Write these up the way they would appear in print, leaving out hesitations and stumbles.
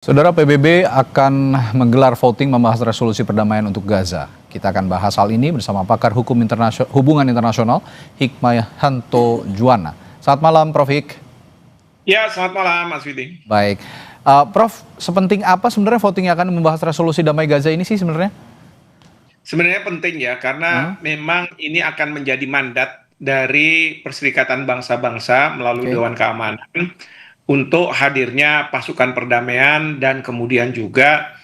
Saudara, PBB akan menggelar voting membahas resolusi perdamaian untuk Gaza. Kita akan bahas hal ini bersama pakar hubungan internasional Hikmayanto Juwana. Selamat malam, Prof. Hik. Ya, selamat malam Mas Widi. Baik, Prof, sepenting apa sebenarnya voting yang akan membahas resolusi damai Gaza ini sih sebenarnya? Sebenarnya penting ya, karena memang ini akan menjadi mandat dari Perserikatan Bangsa-Bangsa melalui Dewan Keamanan untuk hadirnya pasukan perdamaian dan kemudian juga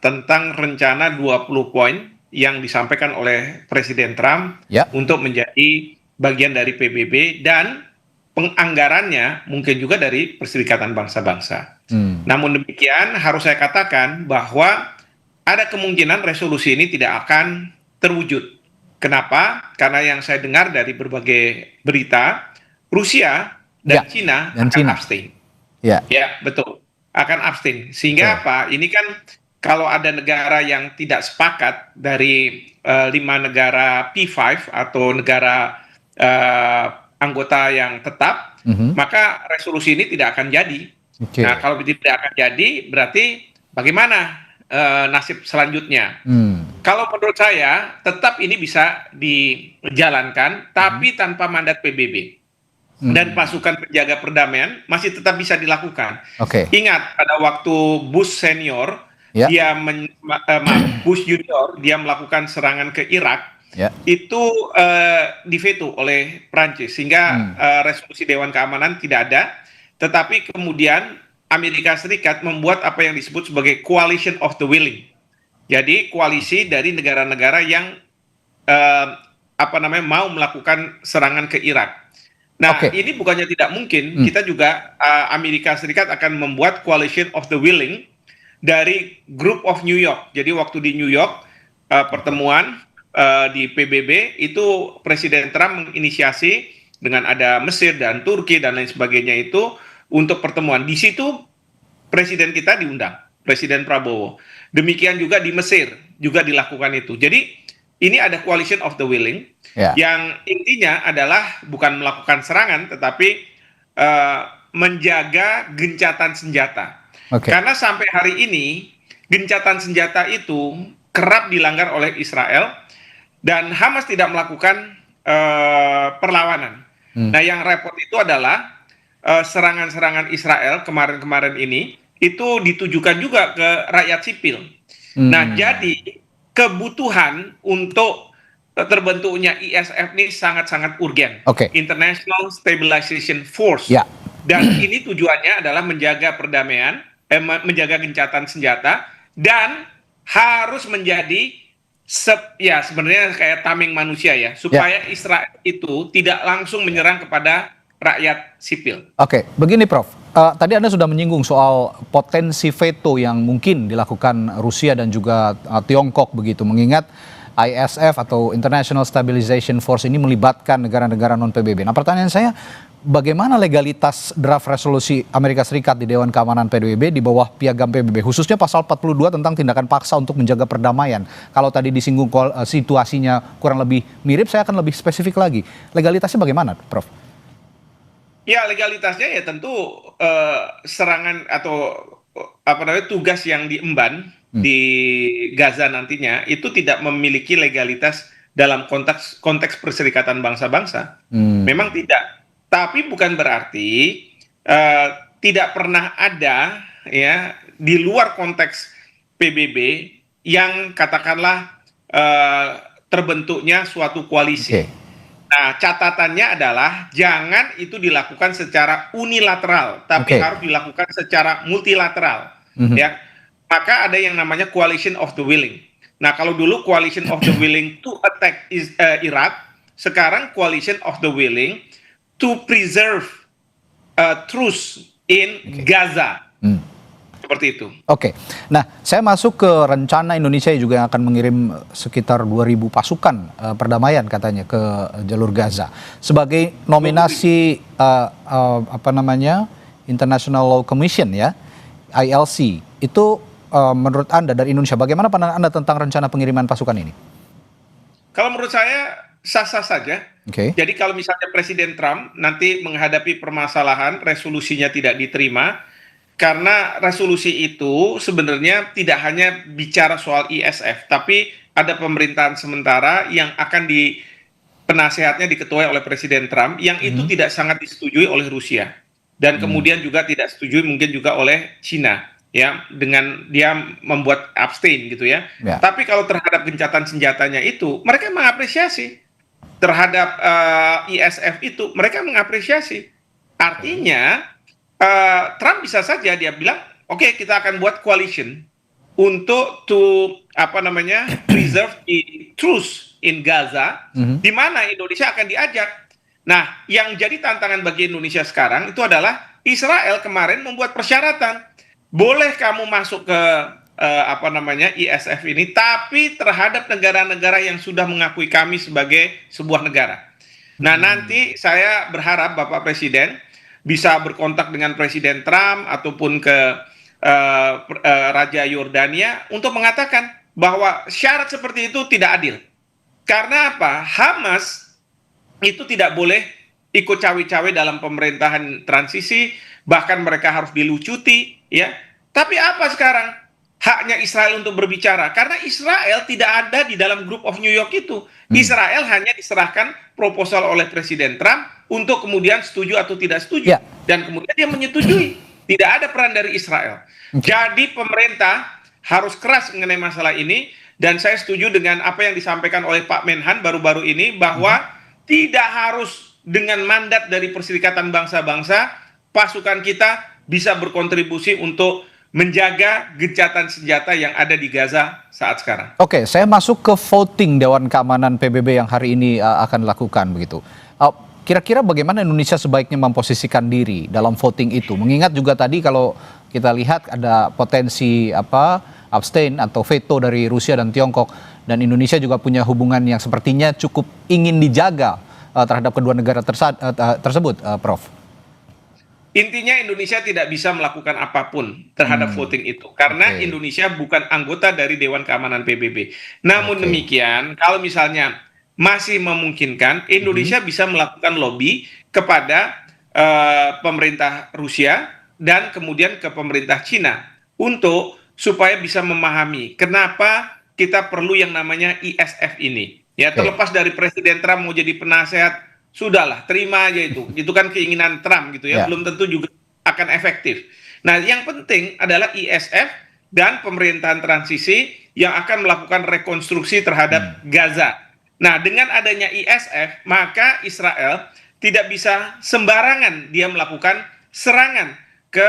tentang rencana 20 poin yang disampaikan oleh Presiden Trump untuk menjadi bagian dari PBB dan penganggarannya mungkin juga dari Perserikatan Bangsa-Bangsa. Namun demikian harus saya katakan bahwa ada kemungkinan resolusi ini tidak akan terwujud. Kenapa? Karena yang saya dengar dari berbagai berita, Rusia dan Cina akan abstain. Ya, betul. Akan abstain. Sehingga apa? Ini kan kalau ada negara yang tidak sepakat dari 5 negara P5 atau negara anggota yang tetap, maka resolusi ini tidak akan jadi. Nah, kalau tidak akan jadi, berarti bagaimana nasib selanjutnya? Kalau menurut saya, tetap ini bisa dijalankan, tapi tanpa mandat PBB. Dan pasukan penjaga perdamaian masih tetap bisa dilakukan. Ingat, pada waktu Bush senior, Bush junior, dia melakukan serangan ke Irak, itu diveto oleh Prancis, sehingga resolusi Dewan Keamanan tidak ada. Tetapi kemudian Amerika Serikat membuat apa yang disebut sebagai coalition of the willing. Jadi koalisi dari negara-negara yang mau melakukan serangan ke Irak. Nah, ini bukannya tidak mungkin, kita juga Amerika Serikat akan membuat coalition of the willing dari Group of New York. Jadi waktu di New York pertemuan di PBB itu Presiden Trump menginisiasi dengan ada Mesir dan Turki dan lain sebagainya itu untuk pertemuan. Di situ Presiden kita diundang, Presiden Prabowo. Demikian juga di Mesir juga dilakukan itu. Jadi ini ada coalition of the willing yang intinya adalah bukan melakukan serangan tetapi menjaga gencatan senjata. Karena sampai hari ini gencatan senjata itu kerap dilanggar oleh Israel dan Hamas tidak melakukan perlawanan. Nah, yang repot itu adalah serangan-serangan Israel kemarin-kemarin ini itu ditujukan juga ke rakyat sipil. Nah, jadi kebutuhan untuk terbentuknya ISF ini sangat-sangat urgen. International Stabilization Force. Dan ini tujuannya adalah menjaga perdamaian, menjaga gencatan senjata, dan harus menjadi sebenarnya kayak tameng manusia ya, supaya Israel itu tidak langsung menyerang kepada rakyat sipil. Begini Prof. Tadi Anda sudah menyinggung soal potensi veto yang mungkin dilakukan Rusia dan juga Tiongkok begitu, mengingat ISF atau International Stabilization Force ini melibatkan negara-negara non-PBB. Nah, pertanyaan saya, bagaimana legalitas draft resolusi Amerika Serikat di Dewan Keamanan PBB di bawah piagam PBB, khususnya pasal 42 tentang tindakan paksa untuk menjaga perdamaian? Kalau tadi disinggung situasinya kurang lebih mirip, saya akan lebih spesifik lagi. Legalitasnya bagaimana, Prof? Ya, legalitasnya ya tentu serangan atau tugas yang diemban di Gaza nantinya itu tidak memiliki legalitas dalam konteks Perserikatan Bangsa-Bangsa. Memang tidak. Tapi bukan berarti tidak pernah ada ya di luar konteks PBB yang katakanlah terbentuknya suatu koalisi. Nah, catatannya adalah jangan itu dilakukan secara unilateral, tapi harus dilakukan secara multilateral. Ya, maka ada yang namanya coalition of the willing. Nah, kalau dulu coalition of the willing to attack Iraq, sekarang coalition of the willing to preserve truce in Gaza. Seperti itu. Nah, saya masuk ke rencana Indonesia juga yang akan mengirim sekitar 2.000 pasukan perdamaian katanya ke jalur Gaza sebagai nominasi International Law Commission ya, ILC. Itu menurut Anda dari Indonesia, bagaimana pandangan Anda tentang rencana pengiriman pasukan ini? Kalau menurut saya sah-sah saja. Jadi kalau misalnya Presiden Trump nanti menghadapi permasalahan resolusinya tidak diterima, karena resolusi itu sebenarnya tidak hanya bicara soal ISF, tapi ada pemerintahan sementara yang akan penasehatnya diketuai oleh Presiden Trump, yang itu Mhm. tidak sangat disetujui oleh Rusia. Dan Hmm. kemudian juga tidak setujui mungkin juga oleh Cina, ya, dengan dia membuat abstain gitu ya. Ya. Tapi kalau terhadap gencatan senjatanya itu, mereka mengapresiasi. Terhadap ISF itu, mereka mengapresiasi. Artinya, Trump bisa saja dia bilang, oke, kita akan buat coalition untuk apa namanya, preserve the truce in Gaza, Mhm. di mana Indonesia akan diajak. Nah, yang jadi tantangan bagi Indonesia sekarang itu adalah Israel kemarin membuat persyaratan, boleh kamu masuk ke apa namanya, ISF ini, tapi terhadap negara-negara yang sudah mengakui kami sebagai sebuah negara. Nah, Hmm. nanti saya berharap Bapak Presiden bisa berkontak dengan Presiden Trump ataupun ke Raja Yordania untuk mengatakan bahwa syarat seperti itu tidak adil. Karena apa? Hamas itu tidak boleh ikut cawe-cawe dalam pemerintahan transisi, bahkan mereka harus dilucuti, ya. Tapi apa sekarang? Haknya Israel untuk berbicara, karena Israel tidak ada di dalam Group of New York itu. Hmm. Israel hanya diserahkan proposal oleh Presiden Trump untuk kemudian setuju atau tidak setuju, Ya. dan kemudian dia menyetujui. Tidak ada peran dari Israel. Oke. Jadi pemerintah harus keras mengenai masalah ini, dan saya setuju dengan apa yang disampaikan oleh Pak Menhan baru-baru ini, Mhm. bahwa tidak harus dengan mandat dari Perserikatan Bangsa-Bangsa, pasukan kita bisa berkontribusi untuk menjaga gencatan senjata yang ada di Gaza saat sekarang. Oke, saya masuk ke voting Dewan Keamanan PBB yang hari ini akan dilakukan begitu. Uh, Kira-kira bagaimana Indonesia sebaiknya memposisikan diri dalam voting itu? Mengingat juga tadi kalau kita lihat ada potensi abstain atau veto dari Rusia dan Tiongkok, dan Indonesia juga punya hubungan yang sepertinya cukup ingin dijaga terhadap kedua negara tersebut, Prof. Intinya Indonesia tidak bisa melakukan apapun terhadap Hmm, voting itu karena oke, Indonesia bukan anggota dari Dewan Keamanan PBB. Namun oke. demikian, kalau misalnya masih memungkinkan, Mhm. Indonesia bisa melakukan lobby kepada pemerintah Rusia dan kemudian ke pemerintah Cina untuk supaya bisa memahami kenapa kita perlu yang namanya ISF ini. Ya, Oke, terlepas dari Presiden Trump mau jadi penasehat, sudahlah, terima aja itu. Itu kan keinginan Trump gitu ya, ya. belum tentu juga akan efektif. Nah, yang penting adalah ISF dan pemerintahan transisi yang akan melakukan rekonstruksi terhadap Hmm. Gaza. Nah, dengan adanya ISF, maka Israel tidak bisa sembarangan dia melakukan serangan ke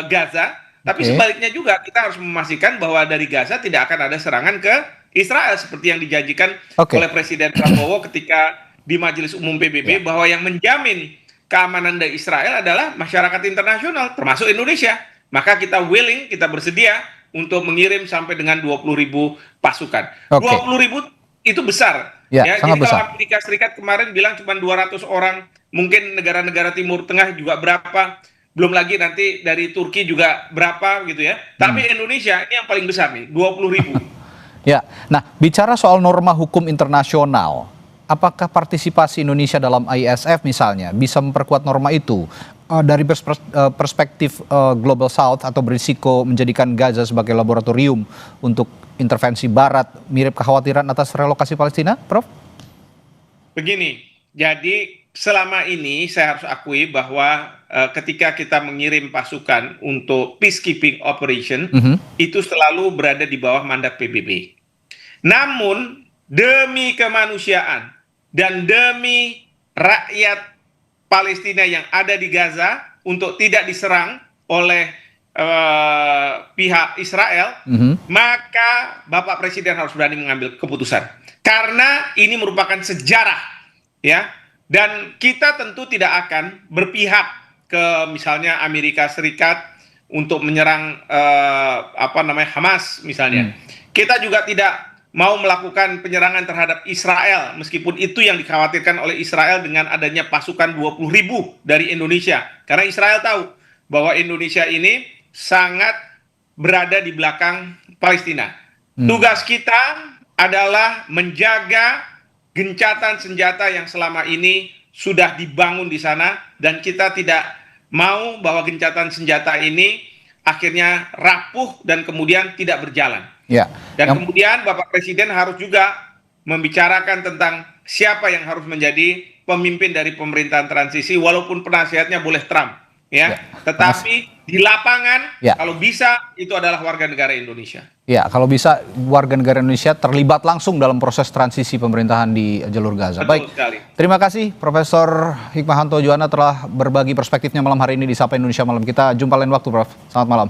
Gaza, tapi Oke, sebaliknya juga kita harus memastikan bahwa dari Gaza tidak akan ada serangan ke Israel seperti yang dijanjikan oke, oleh Presiden Prabowo ketika di Majelis Umum ya. PBB, bahwa yang menjamin keamanan dari Israel adalah masyarakat internasional termasuk Indonesia. Maka kita willing, kita bersedia untuk mengirim sampai dengan 20.000 pasukan. Oke, 20.000 itu besar. ya, Ya, sangat jadi kalau besar. Amerika Serikat kemarin bilang cuma 200 orang, mungkin negara-negara Timur Tengah juga berapa, belum lagi nanti dari Turki juga berapa gitu ya. Hmm. Tapi Indonesia ini yang paling besar nih, 20.000. Ya, nah bicara soal norma hukum internasional, apakah partisipasi Indonesia dalam ISF misalnya bisa memperkuat norma itu dari perspektif Global South atau berisiko menjadikan Gaza sebagai laboratorium untuk intervensi Barat, mirip kekhawatiran atas relokasi Palestina, Prof? Begini, jadi selama ini saya harus akui bahwa ketika kita mengirim pasukan untuk peacekeeping operation, Mhm. itu selalu berada di bawah mandat PBB. Namun demi kemanusiaan dan demi rakyat Palestina yang ada di Gaza untuk tidak diserang oleh pihak Israel, Mhm. maka Bapak Presiden harus berani mengambil keputusan. Karena ini merupakan sejarah, ya. Dan kita tentu tidak akan berpihak ke misalnya Amerika Serikat untuk menyerang apa namanya, Hamas misalnya. Hmm. Kita juga tidak mau melakukan penyerangan terhadap Israel, meskipun itu yang dikhawatirkan oleh Israel dengan adanya pasukan 20.000 dari Indonesia. Karena Israel tahu bahwa Indonesia ini sangat berada di belakang Palestina. Hmm. Tugas kita adalah menjaga gencatan senjata yang selama ini sudah dibangun di sana, dan kita tidak mau bahwa gencatan senjata ini akhirnya rapuh dan kemudian tidak berjalan. Ya. Dan kemudian Bapak Presiden harus juga membicarakan tentang siapa yang harus menjadi pemimpin dari pemerintahan transisi, walaupun penasihatnya boleh Trump, ya. Tetapi di lapangan, kalau bisa itu adalah warga negara Indonesia. Ya, kalau bisa warga negara Indonesia terlibat langsung dalam proses transisi pemerintahan di jalur Gaza. Betul Baik, sekali. Terima kasih Profesor Hikmahanto Juwana telah berbagi perspektifnya malam hari ini di Sapa Indonesia Malam. Kita jumpa lain waktu, Prof. Selamat malam.